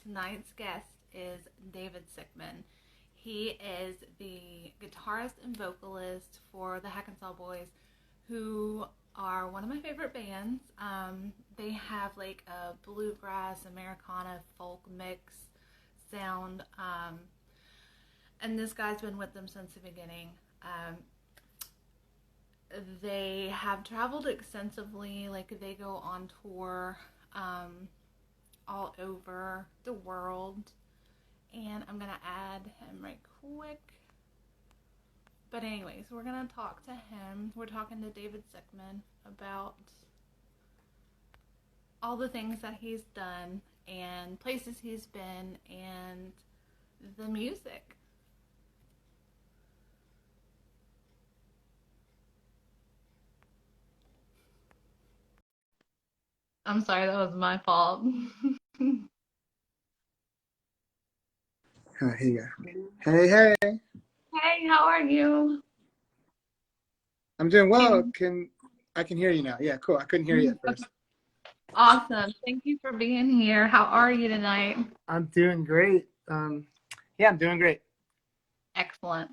tonight's guest is David Sickmen. He is the guitarist and vocalist for the Hackensaw Boys, who are one of my favorite bands. They have like a bluegrass, Americana, folk mix sound, and this guy's been with them since the beginning. They have traveled extensively, like they go on tour all over the world, and I'm gonna add him right quick. But anyways, we're gonna talk to him. We're talking to David Sickman about all the things that he's done and places he's been and the music. I'm sorry, that was my fault. Here you go. Hey, hey. Hey, how are you? I'm doing well. Can I can hear you now? Yeah, cool. I couldn't hear you at first. Awesome. Thank you for being here. How are you tonight? I'm doing great. Yeah, I'm doing great. Excellent.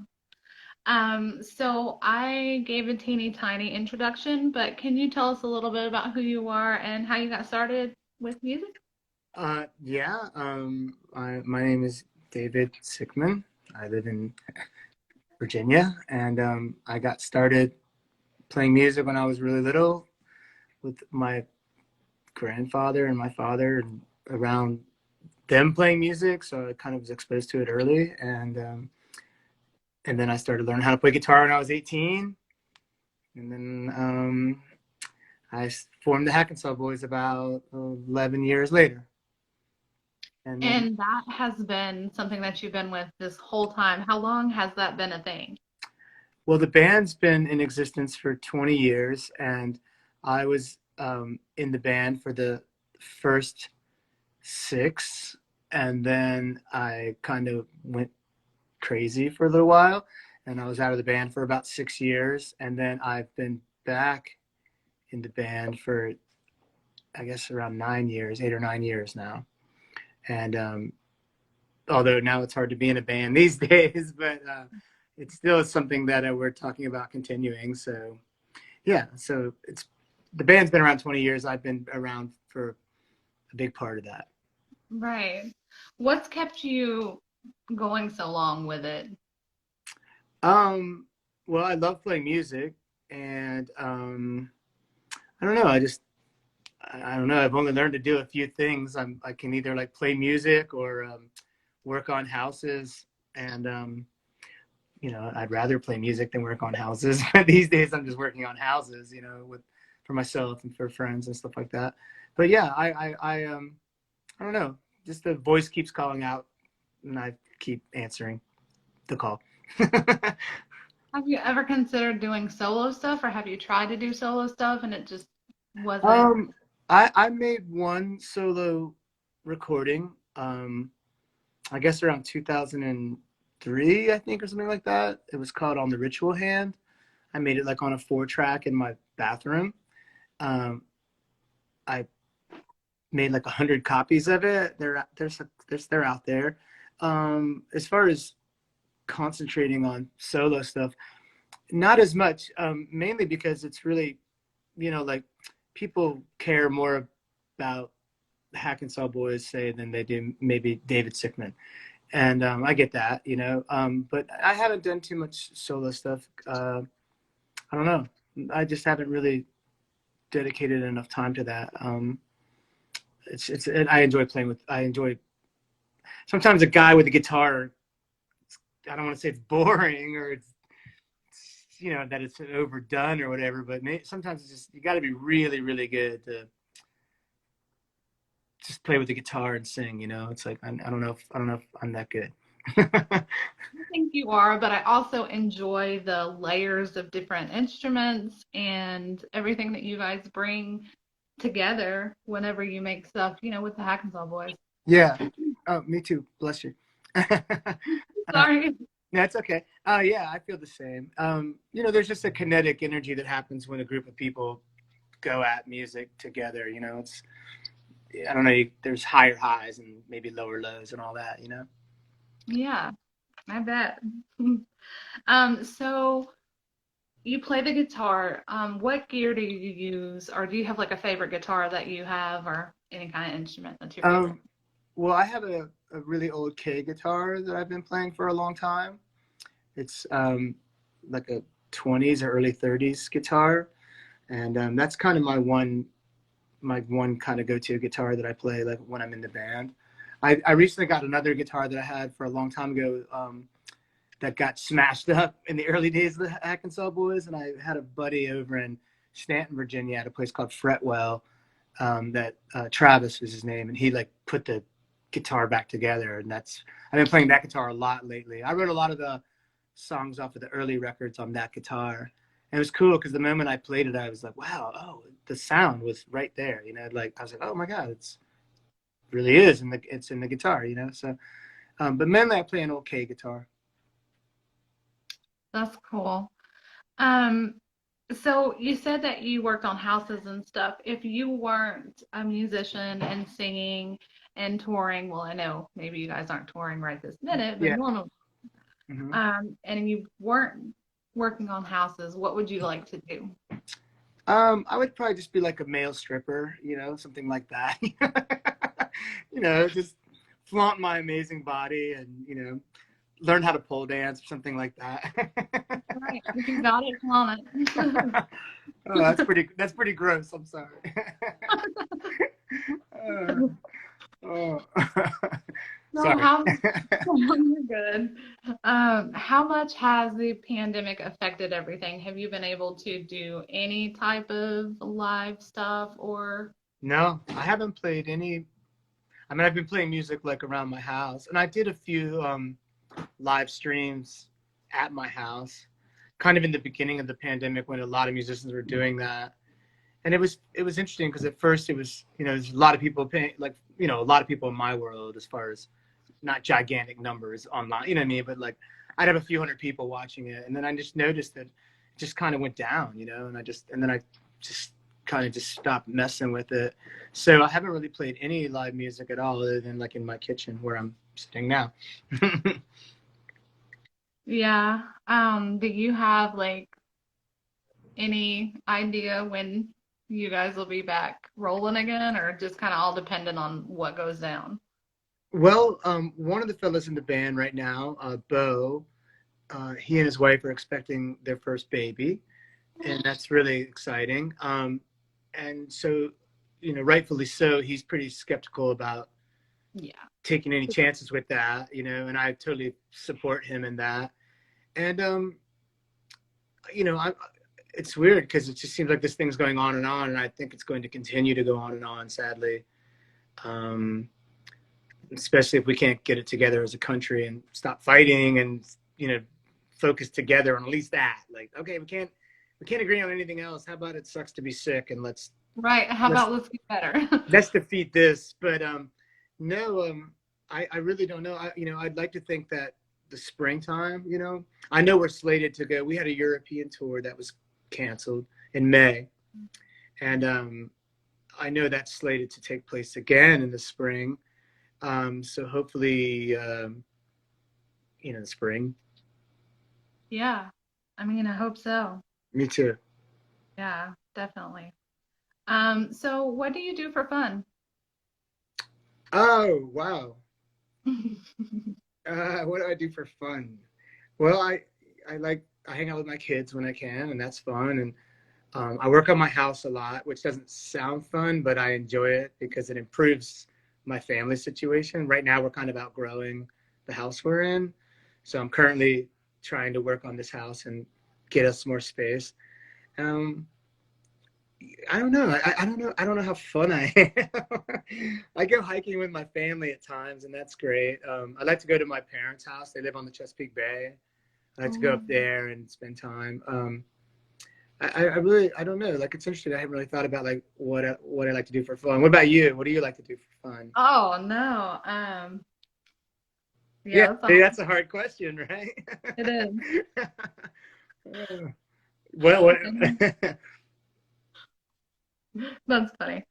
So I gave a teeny tiny introduction, but can you tell us a little bit about who you are and how you got started with music? Yeah. My name is David Sickman. I live in Virginia, and I got started playing music when I was really little with my grandfather and my father, and around them playing music. So I kind of was exposed to it early, and then I started learning how to play guitar when I was 18, and then I formed the Hackensaw Boys about 11 years later. And then, And that has been something that you've been with this whole time. How long has that been a thing? well, the band's been in existence for 20 years, and I was in the band for the first six, and then I kind of went crazy for a little while, and I was out of the band for about 6 years, and then I've been back in the band for, I guess, around 9 years, 8 or 9 years now. And although now it's hard to be in a band these days, but it's still something that we're talking about continuing. So yeah, so it's the band's been around 20 years. I've been around for a big part of that. Right. What's kept you going so long with it? Um, well, I love playing music, and I don't know. I don't know. I've only learned to do a few things. I can either like play music or work on houses, and I'd rather play music than work on houses. But these days, I'm just working on houses, with for myself and for friends and stuff like that. But yeah, I don't know. Just the voice keeps calling out, and I keep answering the call. Have you ever considered doing solo stuff, or have you tried to do solo stuff and it just wasn't? um, I made one solo recording. I guess around 2003, I think, or something like that. It was called "On the Ritual Hand." I made it like on a 4 track in my bathroom. Um, I made like 100 copies of it. They're out there. As far as concentrating on solo stuff, not as much. Mainly because it's really, like people care more about Hackensaw Boys say than they do maybe David Sickman, and I get that, but I haven't done too much solo stuff. I don't know. I just haven't really dedicated enough time to that. I enjoy playing with. I enjoy sometimes a guy with a guitar. I don't want to say it's boring or it's that it's overdone or whatever, but sometimes it's just you got to be really really good to just play with the guitar and sing. It's like I don't know if I'm that good. I think you are, but I also enjoy the layers of different instruments and everything that you guys bring together whenever you make stuff, with the Hackensaw Boys. Yeah. Oh, me too. Bless you. Sorry. That's okay. Yeah, I feel the same. There's just a kinetic energy that happens when a group of people go at music together. I don't know, there's higher highs and maybe lower lows and all that, you know? Yeah, I bet. So you play the guitar. What gear do you use, or do you have like a favorite guitar that you have, or any kind of instrument that's your favorite? Um, well, I have a really old K guitar that I've been playing for a long time. It's like a 20s or early 30s guitar, and that's kind of my one kind of go-to guitar that I play like when I'm in the band. I recently got another guitar that I had for a long time ago that got smashed up in the early days of the Hackensaw Boys, and I had a buddy over in Stanton, Virginia, at a place called Fretwell. That Travis was his name, and he like put the guitar back together, and that's I've been playing that guitar a lot lately. I wrote a lot of the songs off of the early records on that guitar. And it was cool because the moment I played it, I was like, wow, oh, the sound was right there. You know, like I was like, oh my God, it's really is. And it's in the guitar, you know? So, but mainly I play an okay guitar. That's cool. Um, so you said that you worked on houses and stuff. If you weren't a musician and singing and touring, well, I know maybe you guys aren't touring right this minute, but Yeah. normally, Hmm. and you weren't working on houses, what would you like to do? I would probably just be like a male stripper, you know, something like that. You know, just flaunt my amazing body and, you know, learn how to pole dance or something like that. Right, if you got it, on it. Oh, that's pretty gross. I'm sorry. uh, oh. No, Sorry. how you're good. How much has the pandemic affected everything? Have you been able to do any type of live stuff or? No, I haven't played any. I mean, I've been playing music like around my house, and I did a few live streams at my house, kind of in the beginning of the pandemic when a lot of musicians were doing that. And it was interesting because at first it was, you know, there's a lot of people paying, like, you know, a lot of people in my world as far as not gigantic numbers online, you know what I mean? But like, I'd have a few hundred people watching it, and then I just noticed that it just kind of went down, you know, and then I just kind of just stopped messing with it. So I haven't really played any live music at all, other than like in my kitchen where I'm sitting now. Yeah. Do you have like any idea when you guys will be back rolling again, or just kind of all dependent on what goes down? Well, one of the fellas in the band right now, Bo, he and his wife are expecting their first baby, and that's really exciting. And so, you know, rightfully so, he's pretty skeptical about Yeah. taking any chances with that, you know, and I totally support him in that. And you know, it's weird because it just seems like this thing's going on, and I think it's going to continue to go on and on, sadly. Um, Especially if we can't get it together as a country and stop fighting and, you know, focus together on at least that. Like, okay, we can't agree on anything else. How about it sucks to be sick, and Right. How let's about let's get better? let's defeat this. But no, I really don't know. You know, I'd like to think that the springtime, you know, I know we're slated to go. We had a European tour that was canceled in May, and I know that's slated to take place again in the spring. So hopefully, you know, the spring. Yeah. I mean, I hope so. Me too. Yeah, definitely. So what do you do for fun? Oh, wow. What do I do for fun? Well, I hang out with my kids when I can, and that's fun. And I work on my house a lot, which doesn't sound fun, but I enjoy it because it improves my family situation. Right now, we're kind of outgrowing the house we're in, so I'm currently trying to work on this house and get us more space. Um, I don't know. I don't know. I don't know how fun I am. I go hiking with my family at times, and that's great. I like to go to my parents' house. They live on the Chesapeake Bay. I like to go up Mm. there and spend time. I really, I don't know. Like, it's interesting. I haven't really thought about like what I like to do for fun. What about you? What do you like to do for fun? Oh no. Yeah, Yeah, that's a hey, hard, that's a hard question, right? it is. Well, what? That's funny.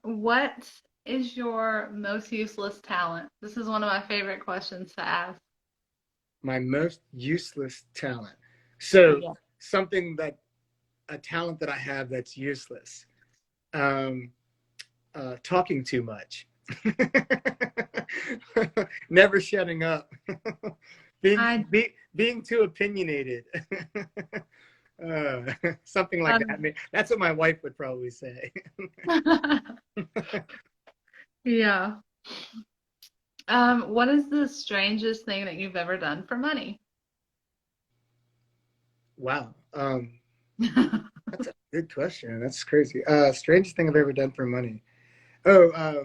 What is your most useless talent? This is one of my favorite questions to ask. My most useless talent. So Yeah. something that a talent that I have that's useless. Um, talking too much. Never shutting up. being I being too opinionated. Something like that. I um, mean, that's what my wife would probably say. yeah. What is the strangest thing that you've ever done for money? Wow. That's a good question. That's crazy. Strangest thing I've ever done for money. Oh,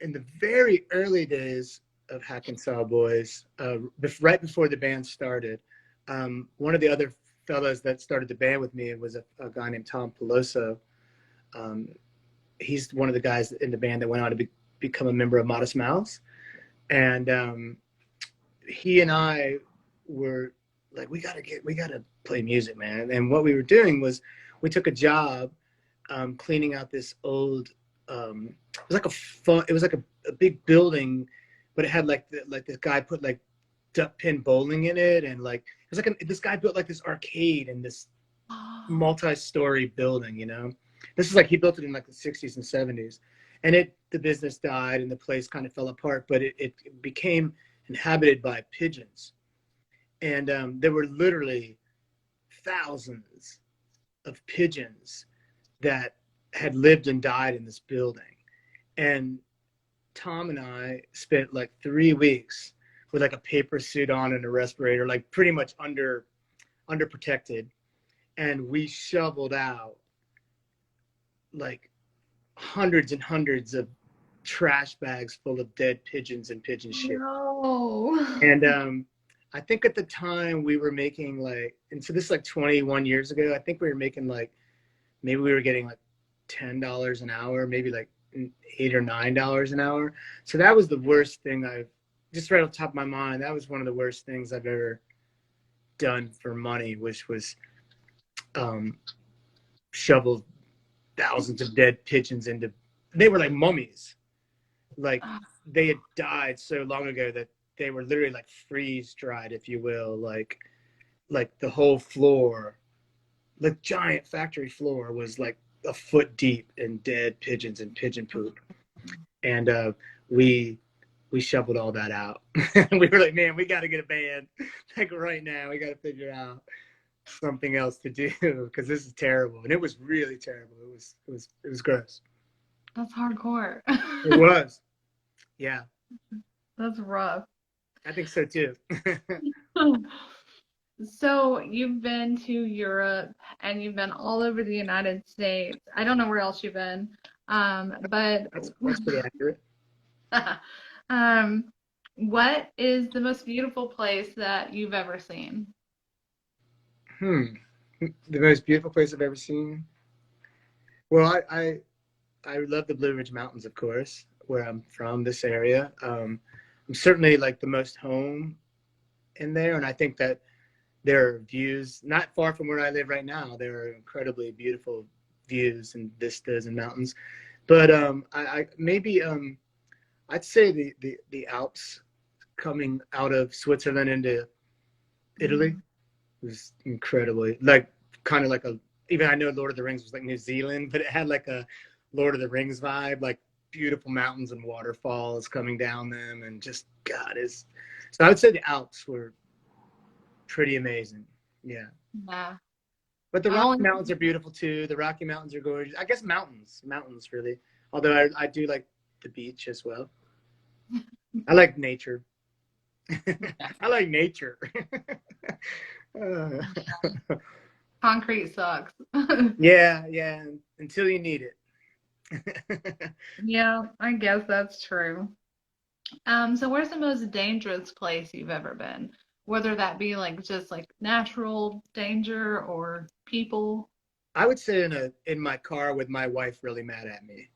in the very early days of Hackensaw Boys, right before the band started, one of the other fellows that started the band with me was a guy named Tom Peloso. Um, he's one of the guys in the band that went on to become a member of Modest Mouse. And he and I were like, we gotta play music, man. And what we were doing was we took a job cleaning out this old. It was like It was like a big building, but it had like this guy put like duck pin bowling in it, and like it was like this guy built like this arcade in this multi-story building. This is like he built it in like the 60s and 70s, and the business died and the place kind of fell apart, but it became inhabited by pigeons, and there were literally thousands of pigeons that had lived and died in this building. And Tom and I spent like 3 weeks with like a paper suit on and a respirator, like pretty much under protected, and we shoveled out like hundreds and hundreds of trash bags full of dead pigeons and pigeon shit. No. And I think at the time we were making like, and so this is like 21 years ago. I think we were making like, maybe we were getting like $10 an hour, maybe like $8 or $9 an hour. So that was the worst thing just right off the top of my mind. That was one of the worst things I've ever done for money, which was um, shovel thousands of dead pigeons into. They were like mummies, like they had died so long ago that they were literally like freeze dried, if you will, like the whole floor, the giant factory floor was like a foot deep in dead pigeons and pigeon poop. And we shoveled all that out. We were like, man, we got to get a band like right now. We got to figure out something else to do because this is terrible. And it was really terrible. It was gross. That's hardcore. It was. Yeah, That's rough. I think so too. So you've been to Europe and you've been all over the United States. I don't know where else you've been. But That's pretty accurate. um, what is the most beautiful place that you've ever seen? Hmm. The most beautiful place I've ever seen. Well, I love the Blue Ridge Mountains, of course, where I'm from, this area. I'm certainly like the most home in there, and I think that there are views not far from where I live right now. There are incredibly beautiful views and vistas and mountains. But I maybe I'd say the Alps coming out of Switzerland into Italy was incredibly like kind of like a even I know Lord of the Rings was like New Zealand, but it had like a Lord of the Rings vibe, like beautiful mountains and waterfalls coming down them, and just God is. So I would say the Alps were pretty amazing. Yeah. Yeah. But the I Rocky only Mountains are beautiful too. The Rocky Mountains are gorgeous. I guess mountains really. Although I do like the beach as well. I like nature. I like nature. Uh, concrete sucks. yeah, yeah. Until you need it. Yeah, I guess that's true. So where's the most dangerous place you've ever been? Whether that be like just like natural danger or people. I would say in my car with my wife really mad at me.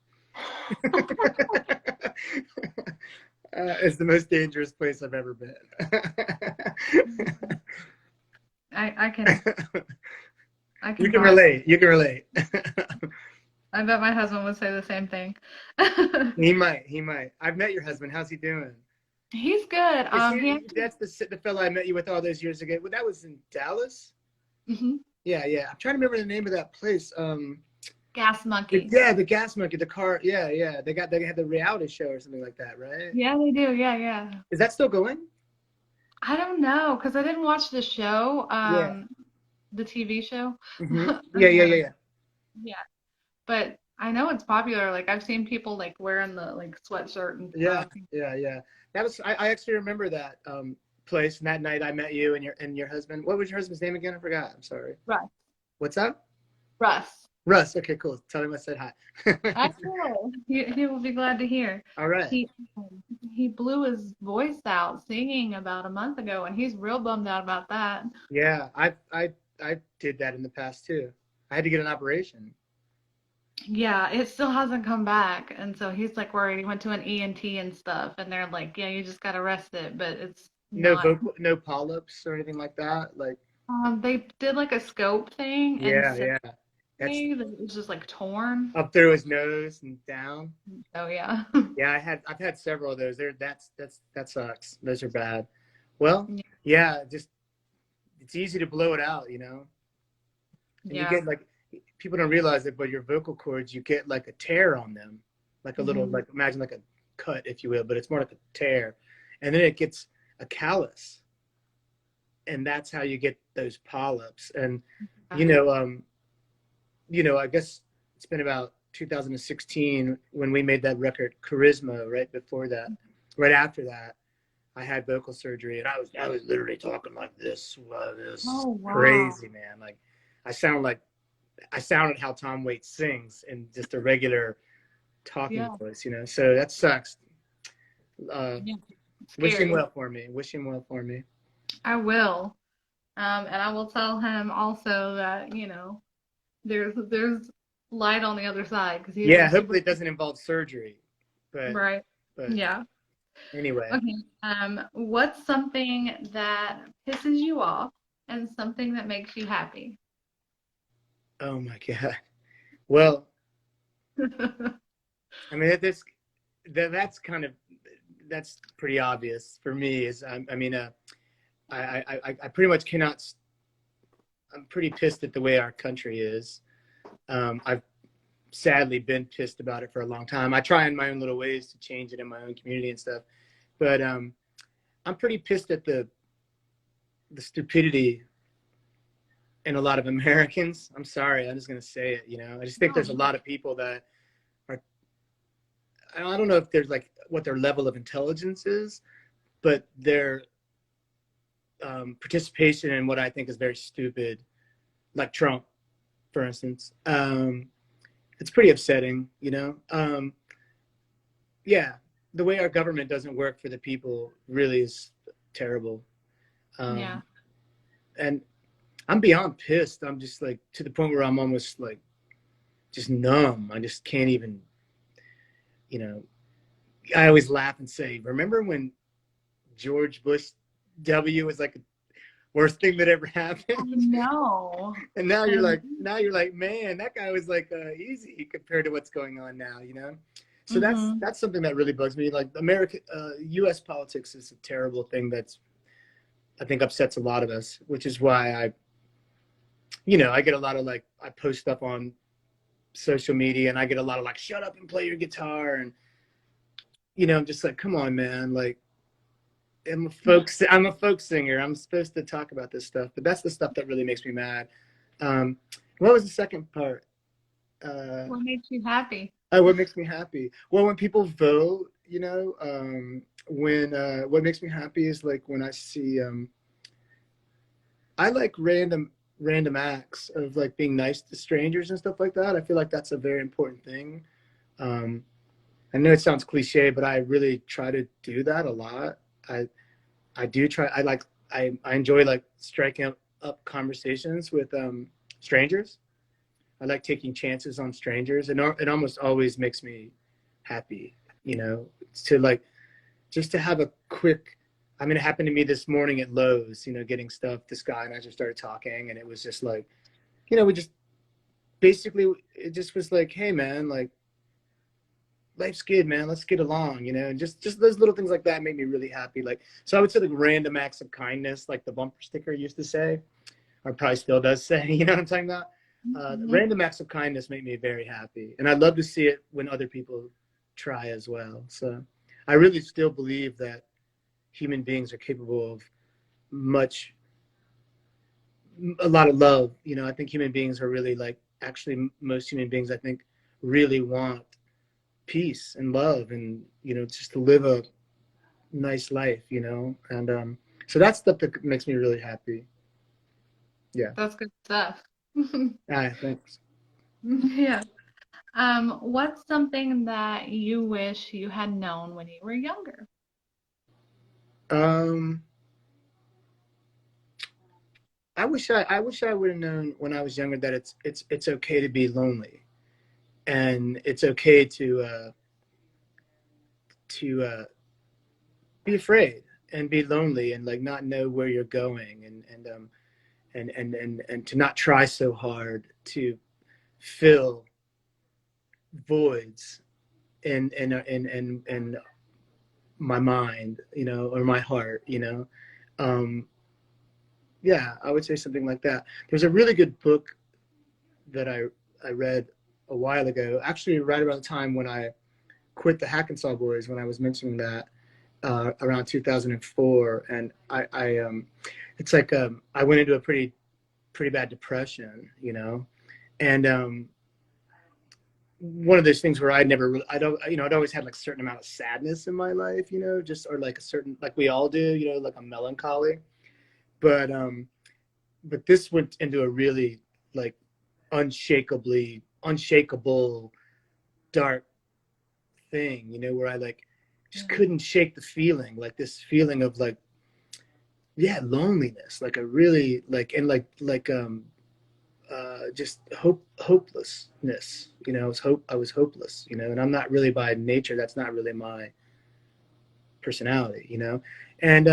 It's the most dangerous place I've ever been. I can You can vibe. relate. You can relate. I bet my husband would say the same thing. He might. I've met your husband. How's he doing? He's good. Is He he? actually, That's the fellow I met you with all those years ago. Well, that was in Dallas. mhm. Yeah, yeah. I'm trying to remember the name of that place. Gas Monkey. Yeah, the gas monkey, the car. Yeah, yeah. They had the reality show or something like that, right? Yeah, they do. Yeah, yeah. Is that still going? I don't know because I didn't watch the show, Yeah. the TV show. Yeah, yeah, yeah, Um, yeah. yeah, but I know it's popular. Like I've seen people like wearing the like sweatshirt and Yeah, stuff. yeah, yeah. That was I actually remember that place and that night I met you and your husband. What was your husband's name again? I forgot. I'm sorry. Russ. What's that? Russ. Russ. Okay, cool. Tell him I said hi. I will. He will be glad to hear. All right. He he blew his voice out singing about a month ago, and he's real bummed out about that. Yeah, I did that in the past too. I had to get an operation. Yeah, it still hasn't come back, and so he's like worried. He went to an ENT and stuff, and they're like, "Yeah, you just gotta rest it," but it's not. No polyps or anything like that. Like, They did like a scope thing and yeah, said yeah. That's that it was just like torn. up through his nose and down. Oh yeah. Yeah, I've had several of those. That sucks. Those are bad. Well, yeah, just it's easy to blow it out, you know. And you Yeah. get like people don't realize it, but your vocal cords, you get like a tear on them, like a little Hmm. like imagine like a cut, if you will, but it's more like a tear, and then it gets a callus, and that's how you get those polyps. And you know, I guess it's been about 2016 when we made that record Charisma. Right before that, right after that, I had vocal surgery, and I was literally talking like this. This Oh wow. crazy, man. Like I sound like I sounded how Tom Waits sings in just a regular talking Yeah. voice, you know. So that sucks. Uh, Yeah. wish him Scary. well for me. Wish him well for me. I will. And I will tell him also that, there's light on the other side because he's Yeah, a super hopefully it doesn't involve surgery, but bright. but Yeah. anyway. Okay. What's something that pisses you off and something that makes you happy? Oh my God. Well, I mean that's kind of that's pretty obvious for me. Is I mean I pretty much cannot. I'm pretty pissed at the way our country is. I've sadly been pissed about it for a long time. I try in my own little ways to change it in my own community and stuff, but I'm pretty pissed at the stupidity in a lot of Americans. I'm sorry, I'm just gonna say it. You know, I just think No, there's a lot of people that are. I don't know if there's like what their level of intelligence is, but their participation in what I think is very stupid, like Trump, for instance. It's pretty upsetting, you know. Yeah, the way our government doesn't work for the people really is terrible. yeah. Um, and I'm beyond pissed. I'm just like to the point where I'm almost like just numb. I just can't even, you know. I always laugh and say, remember when George Bush W was like the worst thing that ever I happened? know. And And now you're like, man, that guy was like easy compared to what's going on now, you know. So hmm that's something that really bugs me. Like America, U.S. politics is a terrible thing that's I think upsets a lot of us, which is why I get a lot of like I post stuff on social media, and I get a lot of like, shut up and play your guitar, and I'm just like, come on, man, like I'm a folk singer. I'm supposed to talk about this stuff, but that's the stuff that really makes me mad. Um, what was the second part? Uh, what makes you happy? oh, what makes me happy? Well, when people vote, when what makes me happy is like when I see I like random acts of like being nice to strangers and stuff like that. I feel like that's a very important thing. Um, I know it sounds cliche, but I really try to do that a lot. I I do try. I enjoy like striking up conversations with strangers. I like taking chances on strangers, and it almost always makes me happy. To like just to have a quick. I mean, it happened to me this morning at Lowe's. Getting stuff. This guy and I just started talking, and it was just like, we just basically it just was like, hey man, like life's good, man. Let's get along, and just those little things like that made me really happy. Like, so I would say like random acts of kindness, like the bumper sticker used to say, or probably still does say. You know what I'm talking about? Mhm. Random acts of kindness make me very happy, and I'd love to see it when other people try as well. So I really still believe that human beings are capable of much, a lot of love. I think human beings are really like, actually most human beings I think really want peace and love, and just to live a nice life, and so that's stuff that makes me really happy. Yeah. That's good stuff. All right, thanks. Yeah. What's something that you wish you had known when you were younger? um I wish I would have known when I was younger that it's okay to be lonely, and it's okay to be afraid and be lonely and like not know where you're going, and to not try so hard to fill voids in my mind, or my heart, um yeah, I would say something like that. There's a really good book that I read a while ago, actually right around the time when I quit the Hackensaw Boys, when I was mentioning that, around 2004. And it's like, I went into a pretty bad depression, and one of those things where I don't, I'd always had like a certain amount of sadness in my life, just, or like a certain, like we all do, like a melancholy. But this went into a really like unshakable dark thing, where I like just Mm. couldn't shake the feeling, like this feeling of like, yeah, loneliness, like a really like, and just hopelessness. I was hopeless, and I'm not really, by nature, that's not really my personality, and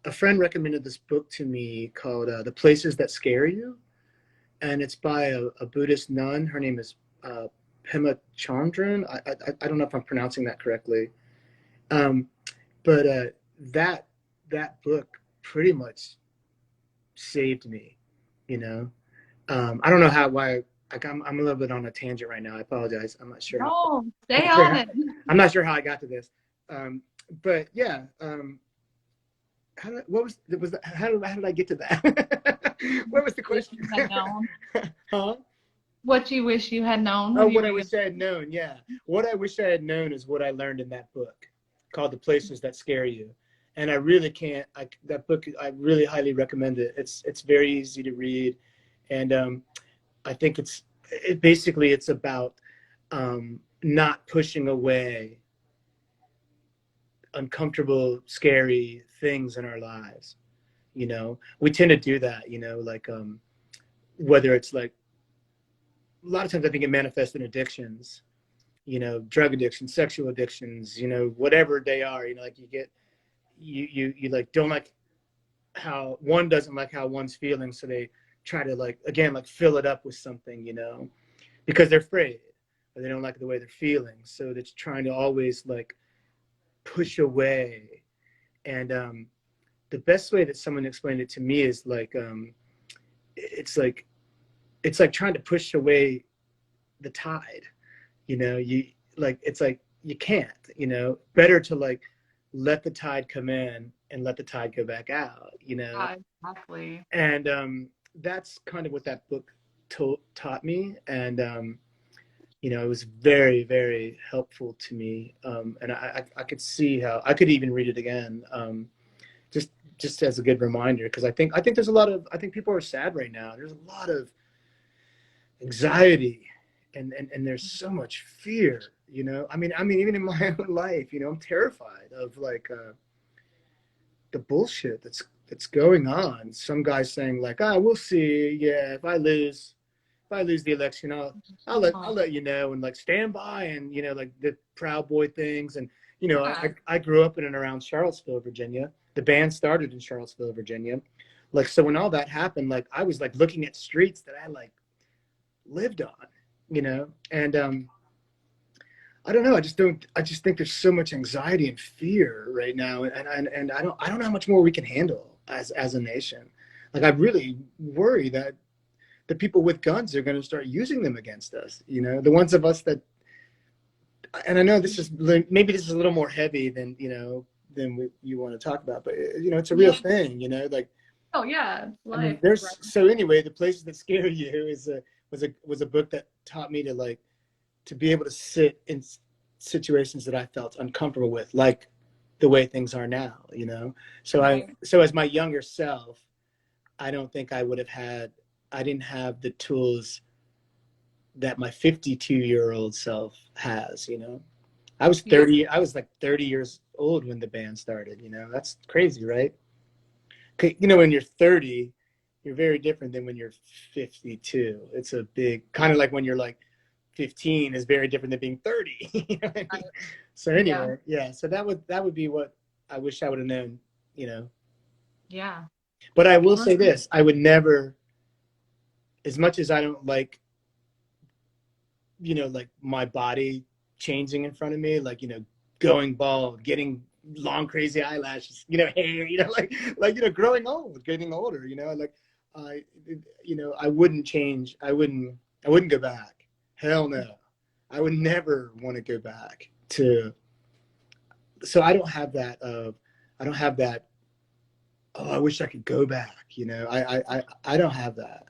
a friend recommended this book to me called The Places That Scare You, and it's by a Buddhist nun. Her name is Pema Chandran. I don't know if I'm pronouncing that correctly, um, but that that book pretty much saved me. You know, I don't know why. Like, I'm a little bit on a tangent right now. I apologize. No, I'm stay not sure on how, it. I'm not sure how I got to this. Um, but yeah, what was that, how did I get to that? What was the Wish question? you had known. Huh? What you wish you had known Oh, when you what were I young. wish I had known. Yeah. What I wish I had known is what I learned in that book called The Places That Scare You. And I really can't, that book, I really highly recommend it. It's very easy to read. And I think it's about not pushing away uncomfortable, scary things in our lives. We tend to do that, like, whether it's like, a lot of times I think it manifests in addictions, drug addictions, sexual addictions, whatever they are, like you like don't like how one doesn't like how one's feeling. So they try to like, again, like fill it up with something, because they're afraid or they don't like the way they're feeling. So it's trying to always like push away. And the best way that someone explained it to me is like, it's like, it's like trying to push away the tide. You like, it's like you can't, better to like let the tide come in and let the tide go back out, Exactly. and that's kind of what that book taught me. And it was very, very helpful to me, and I could see how I could even read it again, just just as a good reminder, because I think there's a lot of, I think people are sad right now. There's a lot of anxiety, and there's so much fear. I mean even in my own life, I'm terrified of like the bullshit that's going on. Some guys saying like, we'll see, yeah, if I lose the election, I'll Oh, let you know, and like stand by, and like the Proud Boy things. And yeah. I grew up in and around Charlottesville, Virginia. The band started in Charlottesville, Virginia. Like, so when all that happened, like I was like looking at streets that I like lived on, and I don't know. I just think there's so much anxiety and fear right now, and I don't know how much more we can handle as a nation. Like I really worry that the people with guns are going to start using them against us. The ones of us that, and I know maybe this is a little more heavy than you want to talk about, but it's a real Yeah. thing. Like Oh yeah, it's I mean, life, right? there's so anyway, the places that scare you was a book that taught me to be able to sit in situations that I felt uncomfortable with, like the way things are now. Right. So as my younger self, I don't think I didn't have the tools that my 52-year-old self has. Yeah. I was like 30 years old when the band started. That's crazy, right? When you're 30, you're very different than when you're 52. It's a big kind of like when you're like 15 is very different than being 30. You know what I mean? So Yeah. anyway, yeah. So that would be what I wish I would have known. You know. Yeah. But I will Well, say this: I would never, as much as I don't like, like my body changing in front of me, like going bald, getting long crazy eyelashes, hair, growing old, getting older, like I, I wouldn't change. I wouldn't go back. Hell no. I would never want to go back to. So I don't have that. I don't have that. Oh, I wish I could go back. I don't have that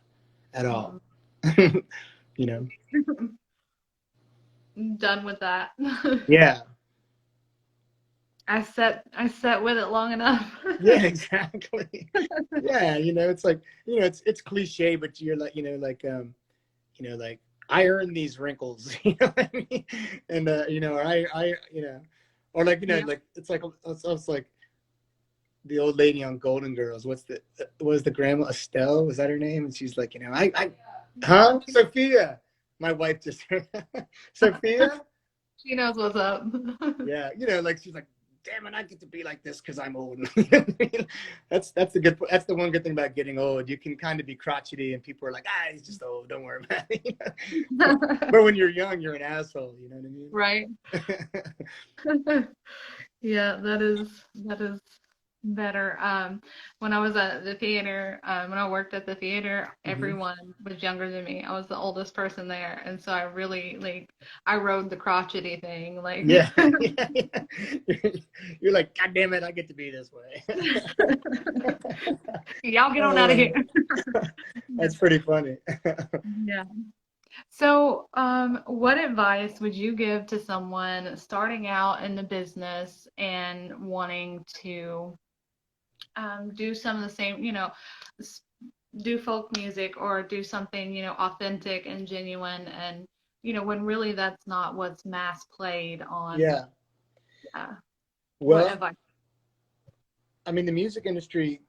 at all. you know. done with that. Yeah. I sat with it long enough. Yeah. Exactly. Yeah. It's like it's cliche, but you're like like I earned these wrinkles. You know what I mean? And or I or like Yeah. like it's like the old lady on Golden Girls. Was the grandma Estelle? Was that her name? And she's like, Yeah. Sophia. My wife just Sophia. She knows what's up. Yeah, like she's like, damn it, I get to be like this because I'm old. That's the one good thing about getting old. You can kind of be crotchety, and people are like, he's just old. Don't worry about it. But when you're young, you're an asshole. You know Right. what I mean? Yeah, that is better. When I was at the theater, when I worked at the theater, hmm everyone was younger than me. I was the oldest person there, and so I really I rode the crotchety thing. Like, Yeah, yeah, yeah. You're like, God damn it, I get to be this way. y'all get on out of Uh, here. Yeah. that's pretty funny. Yeah. So, what advice would you give to someone starting out in the business and wanting to do some of the same, s- do folk music or do something, authentic and genuine, and when really that's not what's mass played on. Yeah. Uh, what Well, advice? I mean, the music industry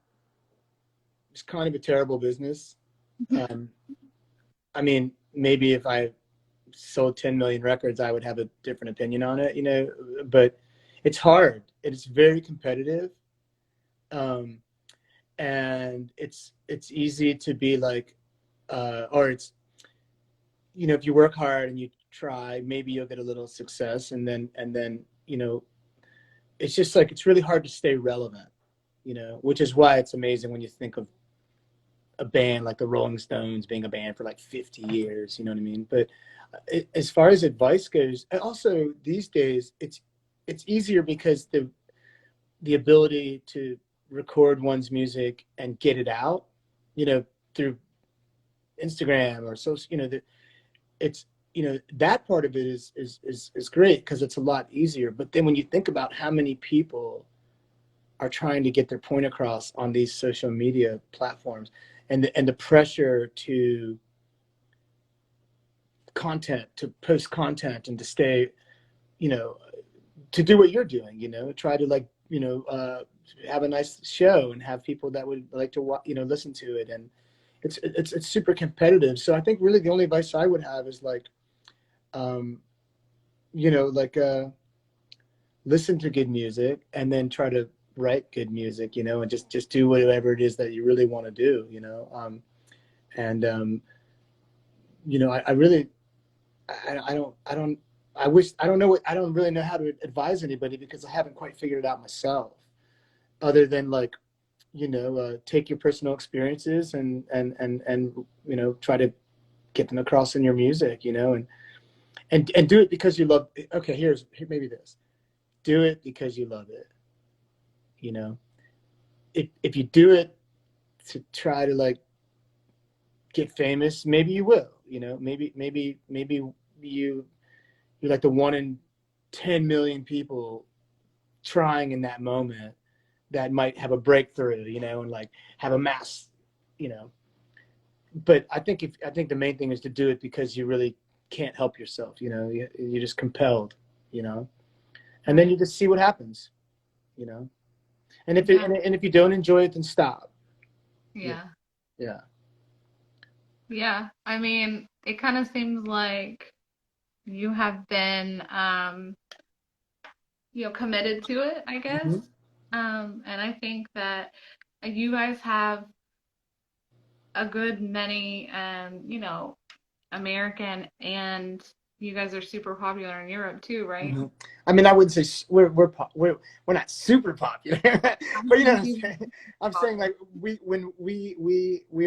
is kind of a terrible business. Um, I mean, maybe if I sold 10 million records, I would have a different opinion on it, but it's hard. It's very competitive. Um, and it's easy to be like, or it's, if you work hard and you try, maybe you'll get a little success and then, it's just like, it's really hard to stay relevant, which is why it's amazing when you think of a band like the Rolling Stones being a band for like 50 years, you know what I mean? But as far as advice goes, and also these days it's easier because the ability to record one's music and get it out, through Instagram or social, it's that part of it is great because it's a lot easier. But then when you think about how many people are trying to get their point across on these social media platforms and the pressure to post content and to stay, you know, to do what you're doing, try to like, have a nice show and have people that would like to listen to it. And it's super competitive. So I think really the only advice I would have is like, um, like, listen to good music and then try to write good music, and just do whatever it is that you really want to do, and you know, I really, I don't, I wish, I don't know what, I don't really know how to advise anybody because I haven't quite figured it out myself, other than like, you know, take your personal experiences and, you know, try to get them across in your music, you know, and do it because you love, okay, here, maybe this, do it because you love it, you know, if you do it to try to like get famous, maybe you will, you know, maybe you you're like the 1 in 10 million people trying in that moment that might have a breakthrough, you know, and like have a mass, you know. But I think the main thing is to do it because you really can't help yourself, you know. You're just compelled, you know, and then Right. you just see what happens, you know. And Yeah. and if you don't enjoy it, then stop. Yeah, Yeah. yeah. Yeah. I mean, it kind of seems like you have been, committed to it, I guess. Mm-hmm. And I think that you guys have a good many, American, and you guys are super popular in Europe too, right? Mm-hmm. I mean, I wouldn't say we're not super popular, but you know what I'm saying. I'm saying like we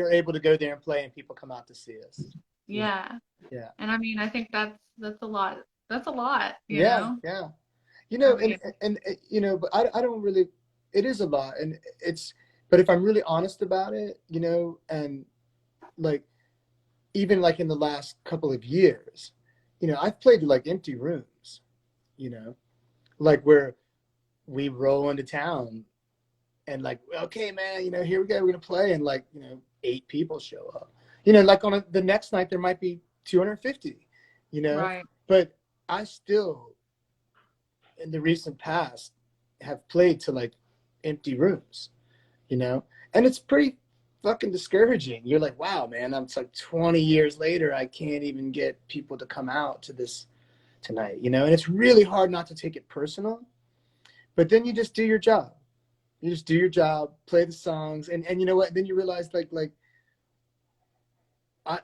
are able to go there and play, and people come out to see us. You know? Yeah. Yeah, And I mean, I think that's a lot. That's a lot, you yeah, know? yeah. You I know, mean, and you know, but I don't really. It is a lot, and it's. But if I'm really honest about it, you know, and like even like in the last couple of years, you know, I've played to like empty rooms, you know, like where we roll into town and like, okay, man, you know, here we go, we're gonna play, and like, you know, 8 people show up. You know, like the next night there might be 250. You know, right. but I still, in the recent past, have played to like empty rooms. You know, and it's pretty fucking discouraging. You're like, wow, man, I'm it's like 20 years later, I can't even get people to come out to this tonight. You know, and it's really hard not to take it personal. But then you just do your job. You just do your job, play the songs, and you know what? Then you realize like I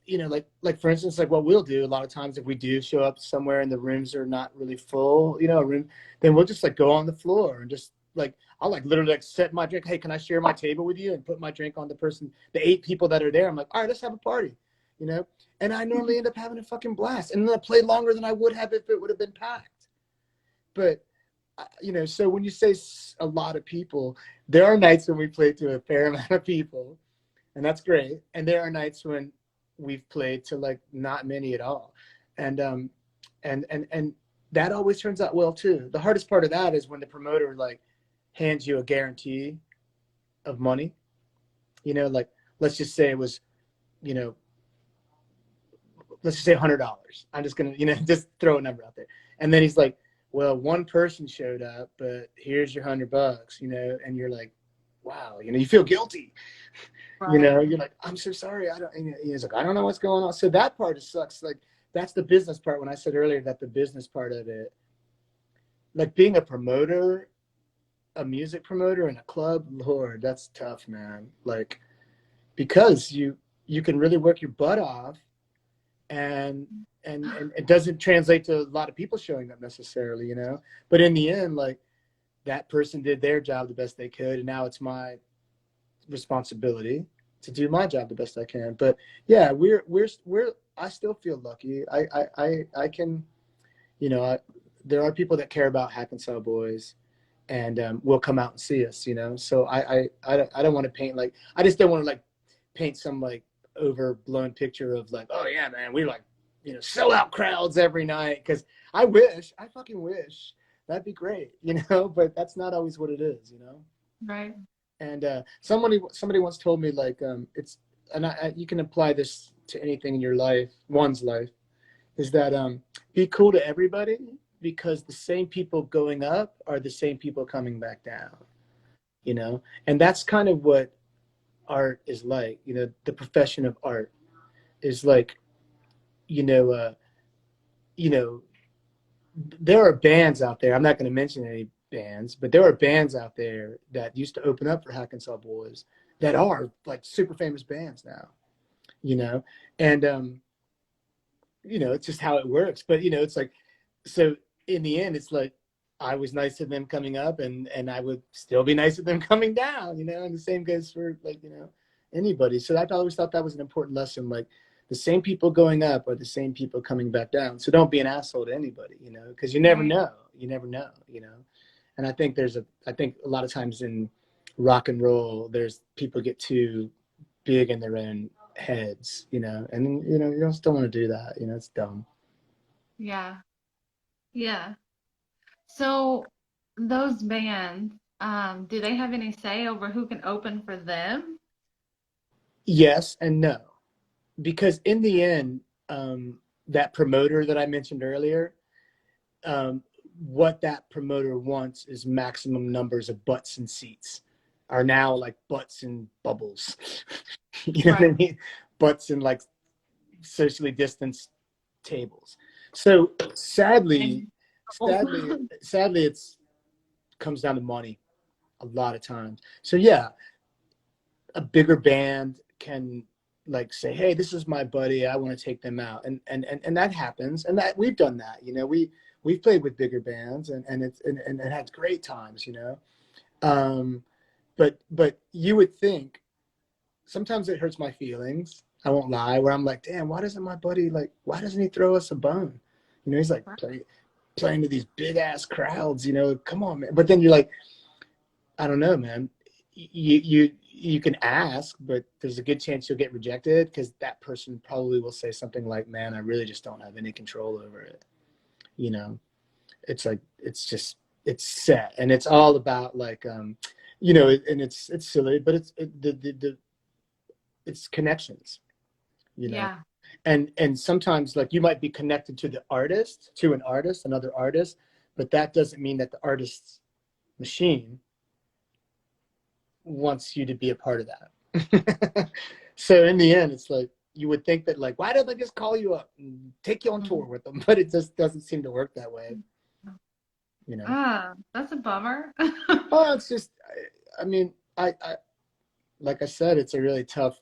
you know like for instance like what we'll do a lot of times if we do show up somewhere and the rooms are not really full, you know, a room, then we'll just like go on the floor and just like I'll like literally like set my drink. Hey, can I share my table with you? And put my drink on the person, the 8 people that are there. I'm like, all right, let's have a party, you know. And I normally end up having a fucking blast, and then I play longer than I would have if it would have been packed. But you know, so when you say a lot of people, there are nights when we play to a fair amount of people, and that's great. And there are nights when we've played to like not many at all, and and that always turns out well too. The hardest part of that is when the promoter like hands you a guarantee of money. You know, like let's just say it was, you know, let's just say $100. I'm just gonna, you know, just throw a number out there. And then he's like, well, one person showed up, but here's your $100, you know, and you're like, wow, you know, you feel guilty, you Right. know, you're like, I'm so sorry. I don't, and he's like, I don't know what's going on. So that part just sucks. Like that's the business part. When I said earlier that the business part of it, like being a promoter, a music promoter in a club, Lord, that's tough, man. Like, because you can really work your butt off and and it doesn't translate to a lot of people showing up necessarily, you know. But in the end, like that person did their job the best they could, and now it's my responsibility to do my job the best I can. But yeah, we're I still feel lucky. I can, you know, there are people that care about Hackensaw Boys and will come out and see us, you know. So I don't want to paint like I just don't want to like paint some like overblown picture of like, oh yeah, man, we like, you know, sell out crowds every night. Because I fucking wish that'd be great, you know. But that's not always what it is, you know. Right. And somebody once told me like it's and you can apply this to anything in your life, one's life, is that be cool to everybody because the same people going up are the same people coming back down, you know. And that's kind of what art is like, you know. The profession of art is like, you know, you know, there are bands out there. I'm not going to mention any bands, but there are bands out there that used to open up for Hackensaw Boys that are like super famous bands now. you know, and it's just how it works. But it's like, so in the end, it's like I was nice to them coming up, and I would still be nice to them coming down, and the same goes for like anybody. So I always thought that was an important lesson. Like the same people going up are the same people coming back down. So don't be an asshole to anybody, because you never Right. know. You never know, And I think a lot of times in rock and roll, there's people get too big in their own heads, and you just don't want to do that. It's dumb. Yeah. Yeah. So those bands, do they have any say over who can open for them? Yes and no, because in the end, um, that promoter that I mentioned earlier, um, what that promoter wants is maximum numbers of butts and seats are now like butts and bubbles. You know what I Right. mean? Butts and like socially distanced tables. So sadly, And sadly, sadly, it's comes down to money a lot of times. So yeah, a bigger band can like say, hey, this is my buddy, I want to take them out, and that happens, and that we've done that. We've played with bigger bands, and it had great times. um but you would think sometimes it hurts my feelings, I won't lie, where I'm like, damn, why doesn't he throw us a bone? He's like playing to these big ass crowds, come on, man. But then you're like, I don't know, man. You can ask, but there's a good chance you'll get rejected because that person probably will say something like, "Man, I really just don't have any control over it." You know, it's like it's set, and it's all about like, and it's silly, but it's connections. You know, yeah. and sometimes like you might be connected to an artist, another artist, but that doesn't mean that the artist's machine wants you to be a part of that. So in the end, it's like you would think that like, why don't they just call you up and take you on tour Mhm. with them? But it just doesn't seem to work that way, you know. Ah, that's a bummer. Oh, it's just, I mean, I like I said, it's a really tough.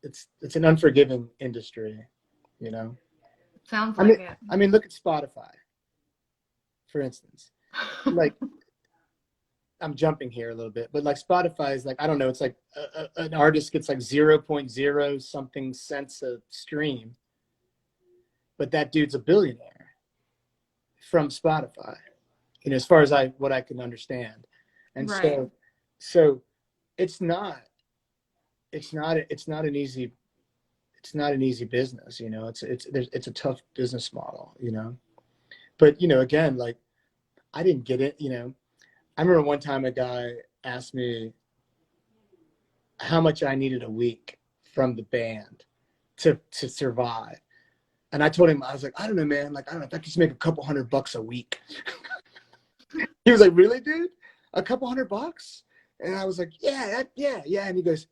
It's an unforgiving industry, you know. Sounds I mean, like it. look at Spotify, for instance. Like I'm jumping here a little bit, but like Spotify is like, I don't know, it's like an artist gets like 0.0 something cents a stream, but that dude's a billionaire from Spotify, as far as what I can understand. And Right. so it's not it's not an easy business, it's a tough business model, But again, like I didn't get it, I remember one time a guy asked me how much I needed a week from the band to survive. And I told him, I was like, I don't know, man. Like, I don't know if I could just make a couple $100 a week. He was like, really, dude? A couple $100? And I was like, yeah, yeah, yeah. And he goes,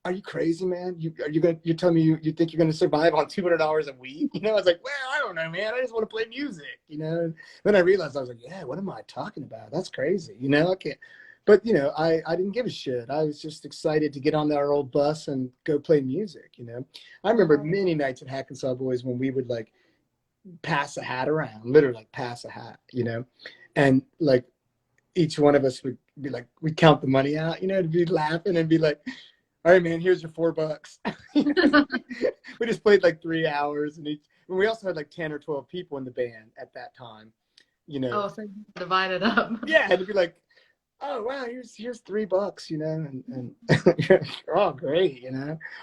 are you crazy, man? You're telling me you think you're gonna survive on $200 a week? I was like, well, I don't know, man. I just want to play music, And then I realized I was like, yeah, what am I talking about? That's crazy, I can't. But I didn't give a shit. I was just excited to get on our old bus and go play music. I remember Right. many nights at Hackensaw Boys when we would like pass a hat around, literally like pass a hat, and like each one of us would be like, we'd count the money out, to be laughing and be like, all right, man, here's your $4. We just played like 3 hours, and we also had like 10 or 12 people in the band at that time, you know. Oh, so divide it up. Yeah, and it'd be like, oh wow, here's $3, and oh great,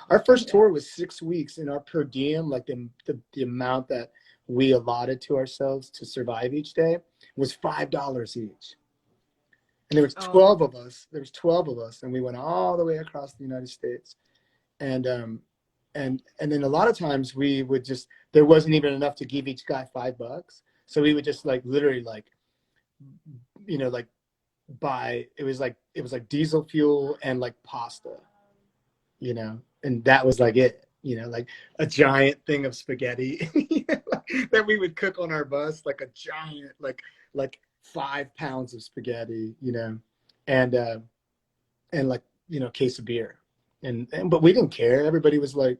Our first Yeah. tour was 6 weeks, and our per diem, like the amount that we allotted to ourselves to survive each day was $5 each. And there was Oh, 12 of us. There was 12 of us, and we went all the way across the United States. And then a lot of times we would just there wasn't even enough to give each guy $5, so we would just like literally like like buy it was like diesel fuel and like pasta, and that was like it, like a giant thing of spaghetti that we would cook on our bus, like a giant like 5 pounds of spaghetti, and and like case of beer, and but we didn't care. Everybody was like,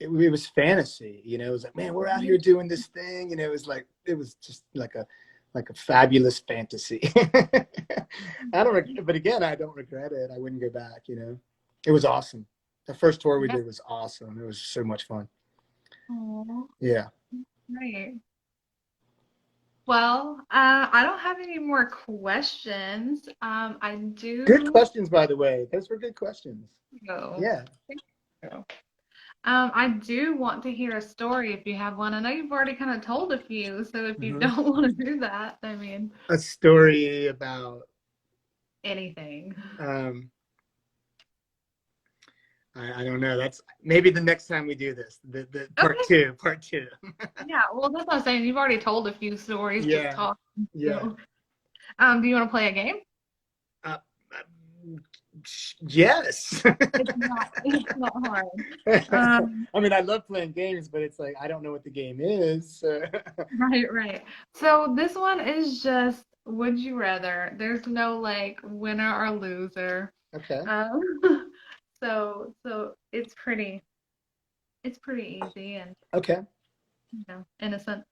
it was fantasy, you know. It was like, man, we're out here doing this thing, and it was just like a fabulous fantasy. I don't, but again, I don't regret it. I wouldn't go back, you know. It was awesome. The first tour we Yeah. did was awesome. It was so much fun. Aw, Yeah. great. Well, I don't have any more questions. I Good do questions, by the way. Those were good questions. go. Yeah. Thank you. I do want to hear a story if you have one. I know you've already kind of told a few, so if you Hmm. don't want to do that, I mean, A story about anything. um, I don't know. That's maybe the next time we do this. The Okay. part two. Yeah, well, that's what I'm saying. You've already told a few stories just Yeah. talking. Yeah. So, do you want to play a game? Uh, yes. It's not hard. I Um, mean, I love playing games, but it's like I don't know what the game is. So. right, right. So this one is just would you rather. There's no like winner or loser. Okay. Um, so it's pretty easy and Okay. innocent.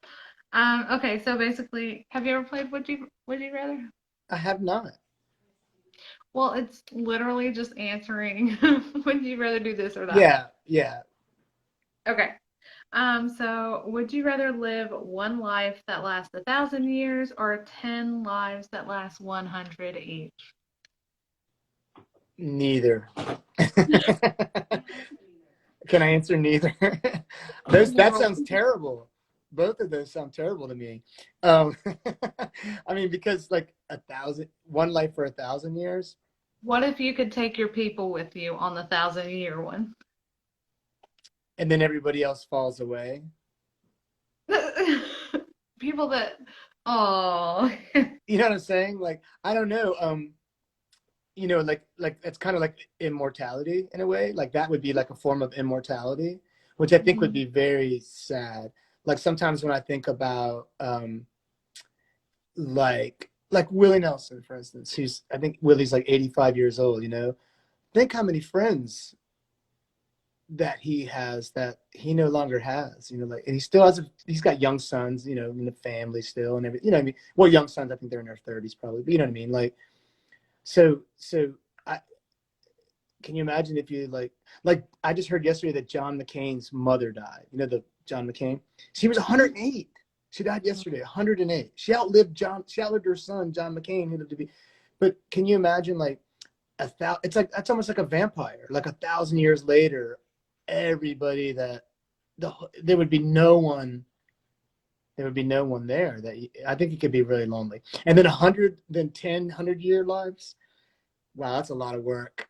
Okay, so basically, have you ever played Would You Rather? I have not. Well, it's literally just answering would you rather do this or that. Yeah. Yeah. Okay. So would you rather live one life that lasts 1,000 years or 10 lives that last 100 each? Neither. Can I answer neither? That No. sounds terrible. Both of those sound terrible to me. I mean, because like one life for 1,000 years, What if you could take your people with you on the 1,000 year one? and then everybody else falls away. People that, oh, You know what I'm saying? Like, I don't know. You know, like it's kind of like immortality in a way. Like that would be like a form of immortality, which I think would be very sad. Like sometimes when I think about like Willie Nelson, for instance, I think Willie's like 85 years old, you know. Think how many friends that he has that he no longer has, you know, like, and he's got young sons, you know, in the family still and everything, you know what I mean? Well, young sons, I think they're in their 30s probably, but you know what I mean? Like, so I can you imagine if you like I just heard yesterday that John McCain's mother died. You know, the John McCain? She was 108. She died yesterday, 108. She outlived her son, John McCain, who lived to be. But can you imagine like it's like that's almost like a vampire. Like 1,000 years later, everybody there would be no one. There would be no one there. I think it could be really lonely. And then 100 year lives. Wow, that's a lot of work.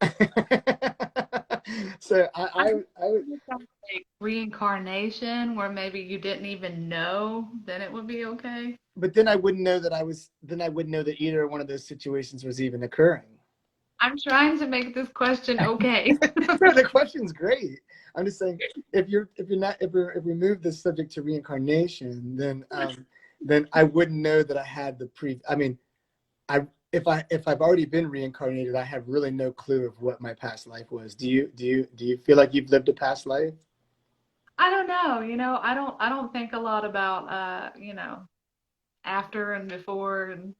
So I I would, think it's like reincarnation where maybe you didn't even know, then it would be okay. but then I wouldn't know that then I wouldn't know that either one of those situations was even occurring. I'm trying to make this question okay. No, the question's great. I'm just saying if we move the subject to reincarnation, then I wouldn't know that I had I mean, I if I've already been reincarnated, I have really no clue of what my past life was. Do you feel like you've lived a past life? I don't know, I don't think a lot about after and before and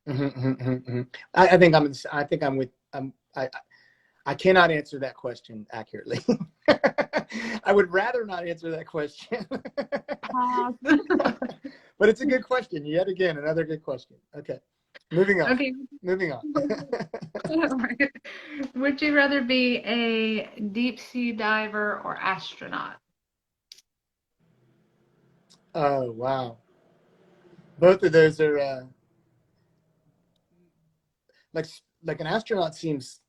I think I'm with I cannot answer that question accurately. I would rather not answer that question. past. But it's a good question. Yet again, another good question. Okay. Moving on. Okay. Moving on. Would you rather be a deep sea diver or astronaut? Oh, wow. Both of those are like like an astronaut seems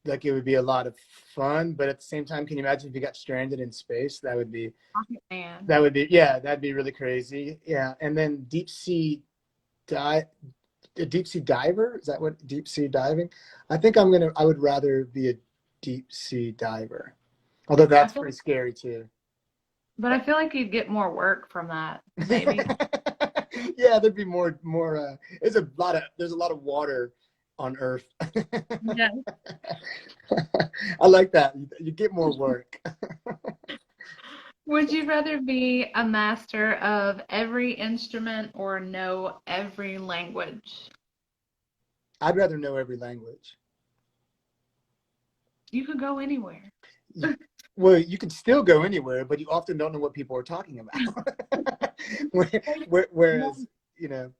like it would be a lot of fun, but at the same time, can you imagine if you got stranded in space? Man. That would be yeah, that'd be really crazy. Yeah, and then dive a deep sea diver? Is that what deep sea diving? I would rather be a deep sea diver. Although I that's feel, pretty scary too. but I feel like you'd get more work from that, maybe. Yeah, there'd be more there's a lot of water on Earth. Yeah. I like that. You get more work. Would you rather be a master of every instrument or know every language? I'd rather know every language. You could go anywhere. Well, you can still go anywhere, but you often don't know what people are talking about. Whereas, you know,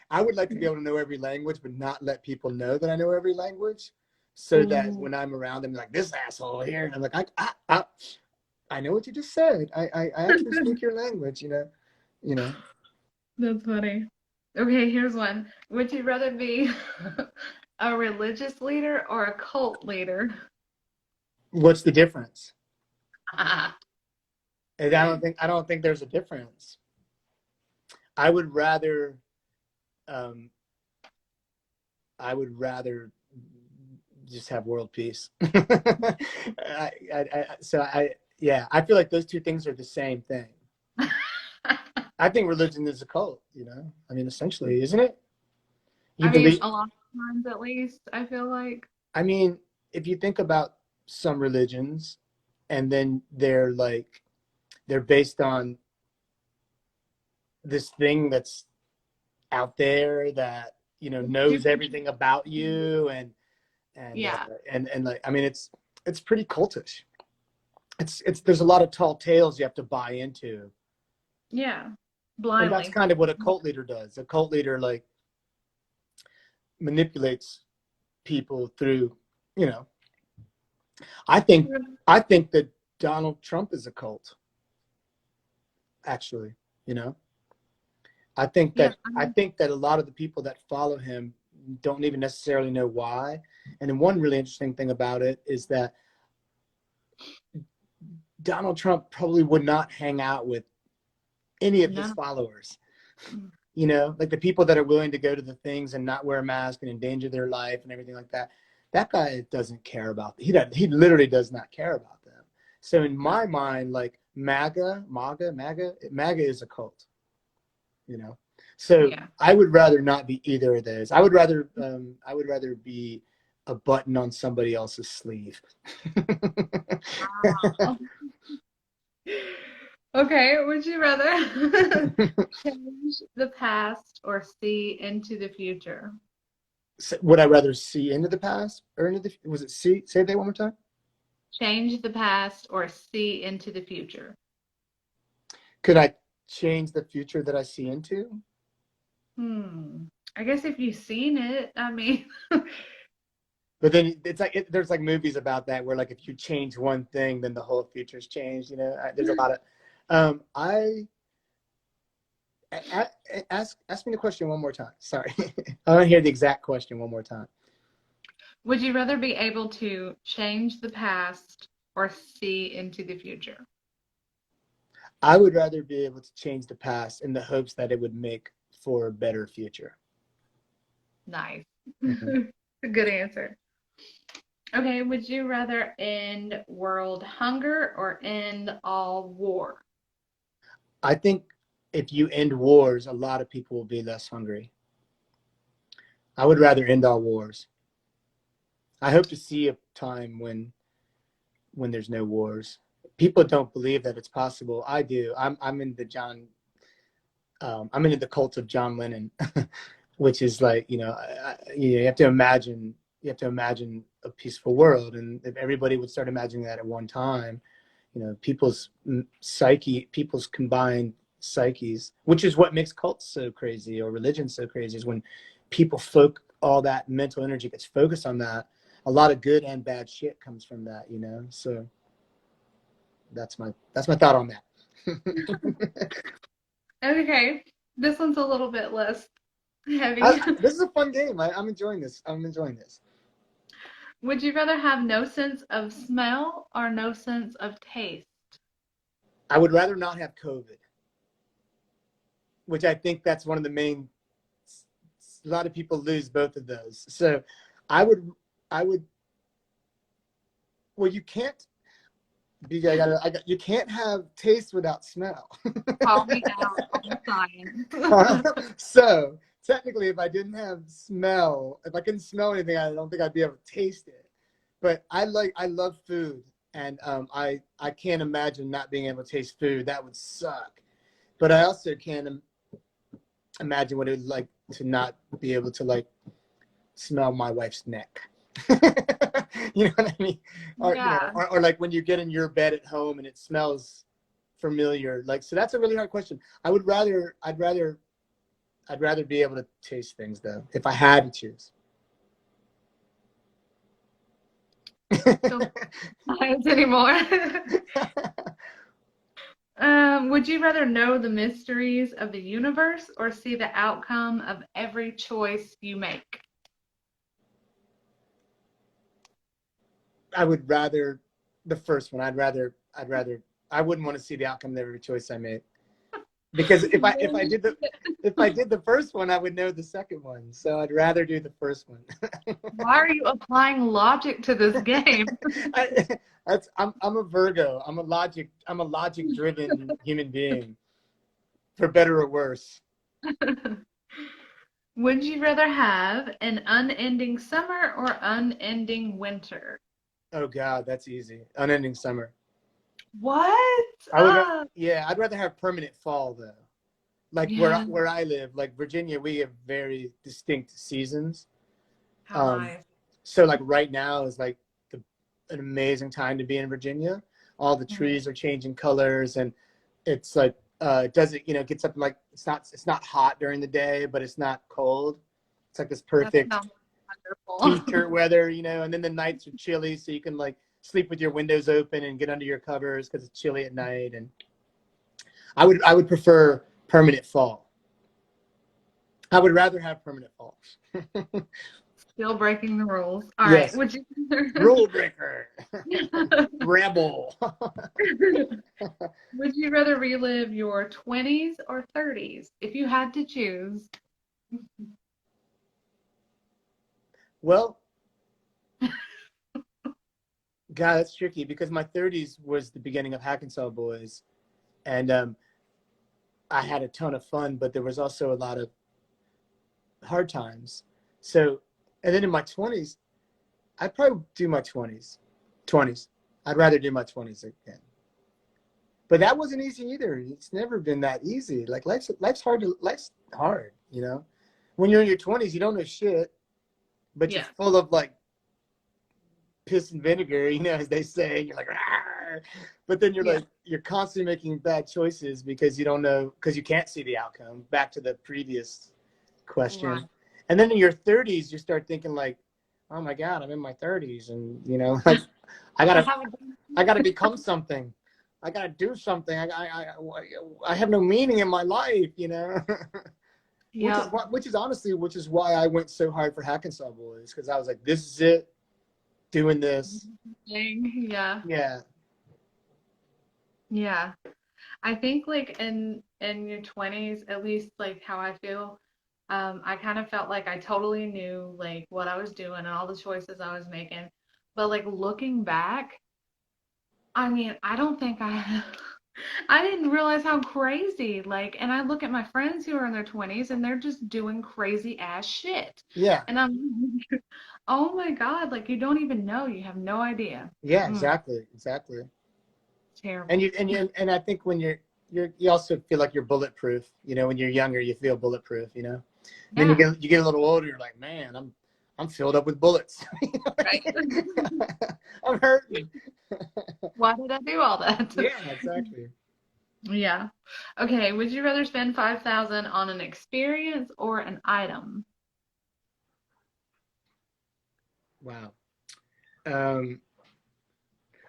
I would like to be able to know every language, but not let people know that I know every language, so that Ooh, when I'm around them, like this asshole here, and I'm like, I know what you just said. I actually speak your language. You know. that's funny. Okay, here's one. Would you rather be a religious leader or a cult leader? What's the difference? And I don't think there's a difference. I would rather um, I would rather just have world peace. Yeah, I feel like those two things are the same thing. I think religion is a cult. I mean, essentially, isn't it? You I mean, believe. a lot of times at least, I feel like. I mean, if you think about some religions, and then they're based on this thing that's out there that knows Super. everything about you, and Yeah, like, I mean, it's pretty cultish. It's there's a lot of tall tales you have to buy into, yeah, and that's blindly. kind of what a cult leader does. A cult leader like manipulates people through, you know. I think I think that Donald Trump is a cult, actually. You know, I think Yeah, that I think that a lot of the people that follow him don't even necessarily know why. And then one really interesting thing about it is that Donald Trump probably would not hang out with any of his no. followers. Like the people that are willing to go to the things and not wear a mask and endanger their life and everything like that. That guy doesn't care about. He literally does not care about them. So in my mind, like MAGA is a cult. You know, so Yeah. I would rather not be either of those. I would rather be a button on somebody else's sleeve. Okay, would you rather change the past or see into the future? So would I rather see into the past or into the? Was it see? Say that one more time. Change the past or see into the future? Could I change the future that I see into? Hmm. I guess if you've seen it, I mean, But then it's like there's like movies about that where like if you change one thing, then the whole future's changed. There's a lot of. Ask me the question one more time. Sorry, I want to hear the exact question one more time. would you rather be able to change the past or see into the future? I would rather be able to change the past in the hopes that it would make for a better future. Nice. Mhm. Good answer. Okay, would you rather end world hunger or end all war? I think if you end wars, a lot of people will be less hungry. I would rather end all wars. I hope to see a time when there's no wars. People don't believe that it's possible. I do. I'm into the cult of John Lennon, which is like you have to imagine a peaceful world, and if everybody would start imagining that at one time, people's people's combined psyches, which is what makes cults so crazy or religion so crazy, is when all that mental energy gets focused on that. A lot of good and bad shit comes from that, so that's my thought on that. Okay, this one's a little bit less heavy. This is a fun game. I'm enjoying this. Would you rather have no sense of smell or no sense of taste? I would rather not have COVID, which I think that's one of the main. A lot of people lose both of those. So I would, I would. Well, you can't. You can't have taste without smell. Call me out on science. So technically, if I didn't have smell, if I couldn't smell anything, I don't think I'd be able to taste it. But I love food. and I can't imagine not being able to taste food. That would suck. But I also can't imagine what it would like to not be able to like smell my wife's neck. You know what I mean? Or Yeah. or like when you get in your bed at home and it smells familiar. Like, so that's a really hard question. I'd rather be able to taste things though, if I had to choose. Don't science anymore. Would you rather know the mysteries of the universe or see the outcome of every choice you make? I would rather the first one. I wouldn't want to see the outcome of every choice I made. Because if I did the first one, I would know the second one. So I'd rather do the first one. Why are you applying logic to this game? I'm a Virgo. I'm a logic driven human being, for better or worse. Would you rather have an unending summer or unending winter? Oh God, that's easy. Unending summer. What? Yeah, I'd rather have permanent fall though. Like Yeah, where I live, like Virginia, we have very distinct seasons. how Um, nice. so like right now is like an amazing time to be in Virginia. All the Mhm. trees are changing colors, and it's like it doesn't, you know, it gets up like it's not hot during the day, but it's not cold. It's like this That perfect sounds wonderful. t-shirt weather, you know, and then the nights are chilly, so you can like sleep with your windows open and get under your covers because it's chilly at night. And I would prefer permanent fall. I would rather have permanent fall. Still breaking the rules. All right. Yes, Would you rule breaker, rebel. would you rather relive your 20s or 30s if you had to choose? Well, God, that's tricky because my 30s was the beginning of Hackensaw Boys, and I had a ton of fun, but there was also a lot of hard times. So, and then in my 20s, I'd probably do my 20s. 20s. I'd rather do my 20s again. But that wasn't easy either. It's never been that easy. Like life's hard, you know. When you're in your 20s, you don't know shit, but you're Yeah. full of like piss and vinegar, you know, as they say. And you're like, "Rawr." But then Yeah. you're constantly making bad choices because you don't know, because you can't see the outcome. Back to the previous Right. question. And then in your 30s, you start thinking like, oh my God, I'm in my 30s, and you know, like I I gotta haven't. I gotta become something. I gotta do something. I have no meaning in my life, you know. Yep. Which is why I went so hard for Hackensaw Boys, because I was like, this is it, doing this. Yeah. Yeah, Yeah. I think like in your 20s, at least like how I feel, I kind of felt like I totally knew like what I was doing and all the choices I was making. But like looking back, I mean, I don't think I I didn't realize how crazy like and I look at my friends who are in their 20s and they're just doing crazy ass shit. yeah, And I'm oh my God, like you don't even know, you have no idea. yeah, Mm, exactly. And terrible. and I think when you also feel like you're bulletproof. You know, when you're younger, you feel bulletproof. You know, then Yeah, you get a little older. You're like, man, I'm filled up with bullets. right. I'm hurting. Why did I do all that? Yeah, exactly. Yeah. Okay, would you rather spend 5,000 on an experience or an item? Wow. Um,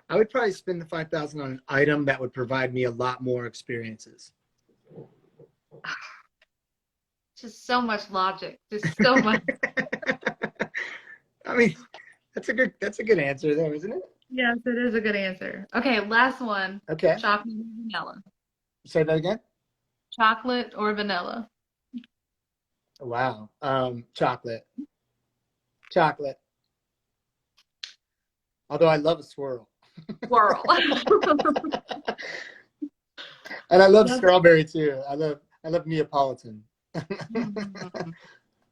I would probably spend the 5,000 on an item that would provide me a lot more experiences. Just so much logic. Just so much. I mean, that's a good answer though, isn't it? Yes, it is a good answer. Okay, last one. Okay. Chocolate or vanilla? Say that again. Chocolate or vanilla? Wow. Chocolate. Chocolate. Although I love a swirl. Swirl. And I love That's strawberry too. I love Neapolitan. mm,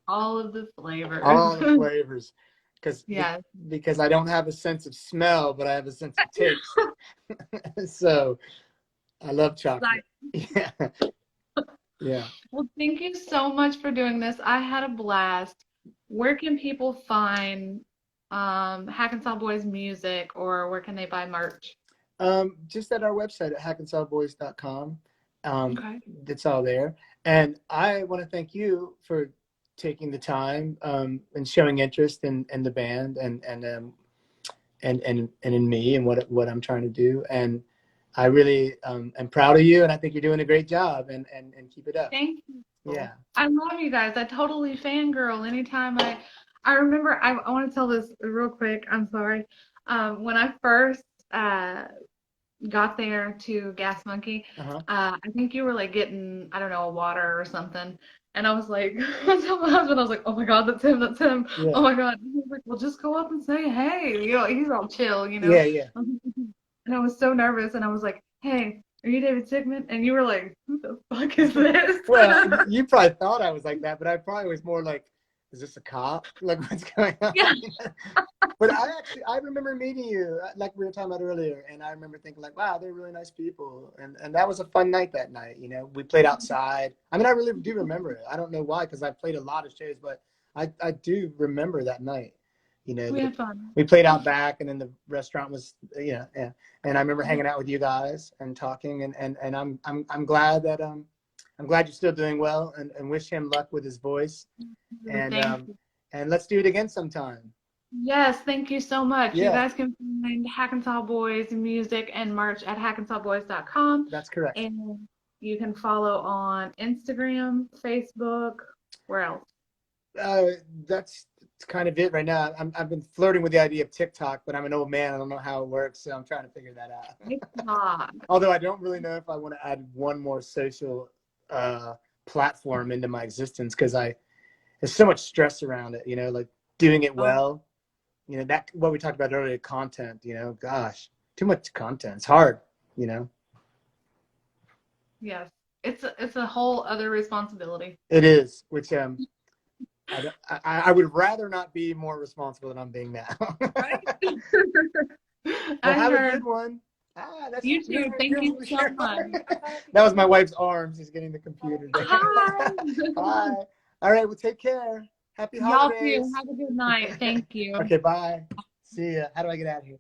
all of the flavors. All the flavors. because Yes. because I don't have a sense of smell, but I have a sense of taste. So I love chocolate. Yeah, yeah. Well, thank you so much for doing this. I had a blast. Where can people find Hackensaw Boys music, or where can they buy merch? Just at our website at hackensaw.boys.com. Okay. It's all there. And I want to thank you for taking the time and showing interest in the band and in me and what I'm trying to do. And I really am proud of you, and I think you're doing a great job. And keep it up. Thank you. Yeah. I love you guys. I totally fangirl anytime I remember I want to tell this real quick. I'm sorry. When I first uh got there to Gas Monkey, Uh-huh. I think you were like getting, I don't know, a water or something. And I was like, I told my husband, I was like, oh my God, that's him, that's him. Yeah. Oh my God. And he was like, well, just go up and say, hey, he's all chill, Yeah. Yeah. And I was so nervous, and I was like, hey, are you David Sickmen? And you were like, who the fuck is this? Well, you probably thought I was like that, but I probably was more like, is this a cop? Like, what's going on? Yeah. But I remember meeting you, like we were talking about earlier, and I remember thinking like, wow, they're really nice people, and that was a fun night that night. We played outside. I mean, I really do remember it. I don't know why, because I played a lot of shows, but I do remember that night. We had fun. We played out back, and then the restaurant was, yeah. And I remember hanging out with you guys and talking, and I'm glad that I'm glad you're still doing well, and wish him luck with his voice, and Thank you. and let's do it again sometime. Yes, thank you so much. You Yeah, guys can find Hackensaw Boys music and merch at hackensawboys.com. that's correct. And you can follow on Instagram, Facebook, where else? Uh, that's kind of it right now. I've been flirting with the idea of TikTok, but I'm an old man. I don't know how it works, so I'm trying to figure that out. TikTok. Although I don't really know if I want to add one more social platform into my existence, because there's so much stress around it. Like doing it Oh, well. That what we talked about earlier, content. Gosh, too much content. It's hard. yes. It's a whole other responsibility. It is, which I would rather not be more responsible than I'm being now. Right? Well, I have a heard. good one. You too. Thank you so much. That was my wife's arm. She's getting the computer. Hi. Bye. All right. Well, take care. Happy Y'all holidays. too. Have a good night. Thank you. Okay. Bye. See ya. How do I get out of here?